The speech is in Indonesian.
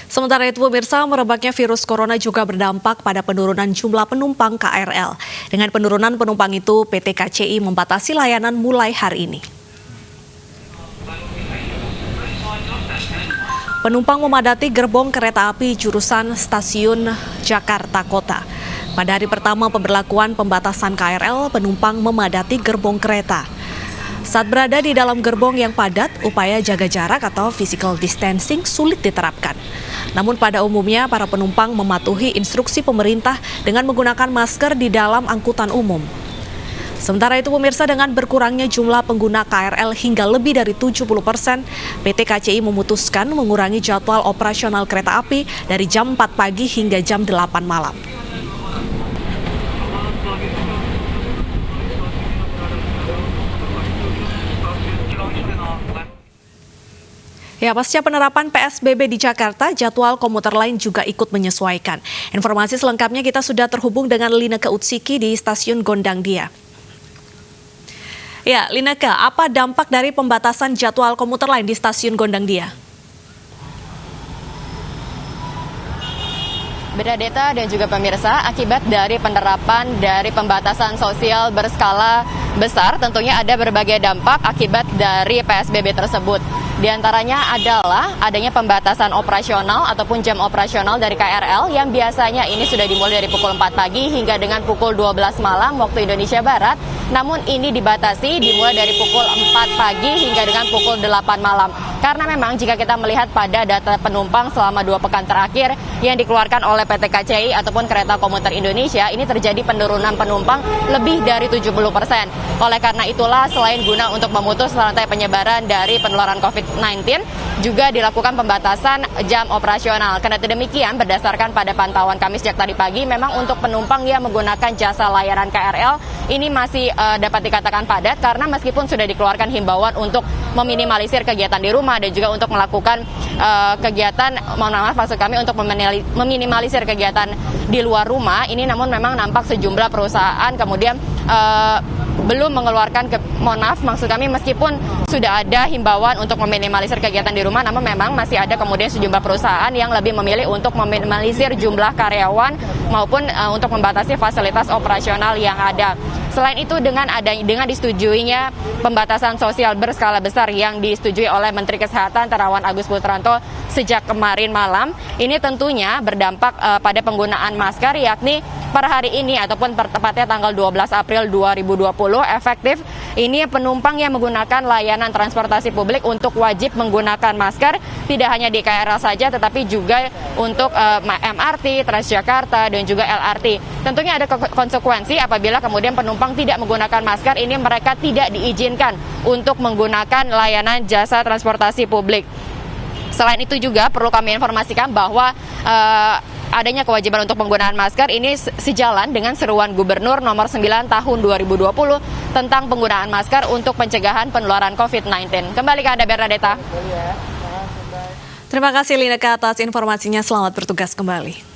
Sementara itu pemirsa, merebaknya virus corona juga berdampak pada penurunan jumlah penumpang KRL. Dengan penurunan penumpang itu, PT KCI membatasi layanan mulai hari ini. Penumpang memadati gerbong kereta api jurusan stasiun Jakarta Kota. Pada hari pertama pemberlakuan pembatasan KRL, penumpang memadati gerbong kereta. Saat berada di dalam gerbong yang padat, upaya jaga jarak atau physical distancing sulit diterapkan. Namun pada umumnya, para penumpang mematuhi instruksi pemerintah dengan menggunakan masker di dalam angkutan umum. Sementara itu pemirsa, dengan berkurangnya jumlah pengguna KRL hingga lebih dari 70%, PT KCI memutuskan mengurangi jadwal operasional kereta api dari jam 4 pagi hingga jam 8 malam. Ya, pasca penerapan PSBB di Jakarta, jadwal komuter lain juga ikut menyesuaikan. Informasi selengkapnya kita sudah terhubung dengan Lineke Utsiki di Stasiun Gondang Dia. Ya, Lineke, apa dampak dari pembatasan jadwal komuter lain di Stasiun Gondang Dia? Bernadetta dan juga pemirsa, akibat dari penerapan dari pembatasan sosial berskala besar, tentunya ada berbagai dampak akibat dari PSBB tersebut. Di antaranya adalah adanya pembatasan operasional ataupun jam operasional dari KRL yang biasanya ini sudah dimulai dari pukul 4 pagi hingga dengan pukul 12 malam waktu Indonesia Barat. Namun ini dibatasi dimulai dari pukul 4 pagi hingga dengan pukul 8 malam. Karena memang jika kita melihat pada data penumpang selama 2 pekan terakhir yang dikeluarkan oleh PT KCI ataupun Kereta Komuter Indonesia, ini terjadi penurunan penumpang lebih dari 70%. Oleh karena itulah, selain guna untuk memutus rantai penyebaran dari penularan COVID-19, juga dilakukan pembatasan jam operasional. Karena demikian, berdasarkan pada pantauan kami sejak tadi pagi, memang untuk penumpang yang menggunakan jasa layanan KRL, ini masih dapat dikatakan padat karena meskipun sudah dikeluarkan himbauan untuk meminimalisir kegiatan di rumah dan juga untuk melakukan kegiatan, maksud kami untuk meminimalisir kegiatan di luar rumah, ini namun memang nampak sejumlah perusahaan kemudian belum mengeluarkan, maksud kami meskipun sudah ada himbauan untuk meminimalisir kegiatan di rumah, namun memang masih ada kemudian sejumlah perusahaan yang lebih memilih untuk meminimalisir jumlah karyawan maupun untuk membatasi fasilitas operasional yang ada. Selain itu, dengan disetujuinya pembatasan sosial berskala besar yang disetujui oleh Menteri Kesehatan Terawan Agus Putranto sejak kemarin malam, ini tentunya berdampak pada penggunaan masker, yakni per hari ini ataupun tepatnya tanggal 12 April 2020 efektif ini penumpang yang menggunakan layanan transportasi publik untuk wajib menggunakan masker, tidak hanya di KRL saja tetapi juga untuk MRT, Transjakarta dan juga LRT. Tentunya ada konsekuensi apabila kemudian penumpang tidak menggunakan masker, ini mereka tidak diizinkan untuk menggunakan layanan jasa transportasi publik. Selain itu juga perlu kami informasikan bahwa adanya kewajiban untuk penggunaan masker ini sejalan dengan seruan Gubernur nomor 9 tahun 2020 tentang penggunaan masker untuk pencegahan penularan COVID-19. Kembali ke Anda, Bernadetta. Terima kasih Lineke atas informasinya, selamat bertugas kembali.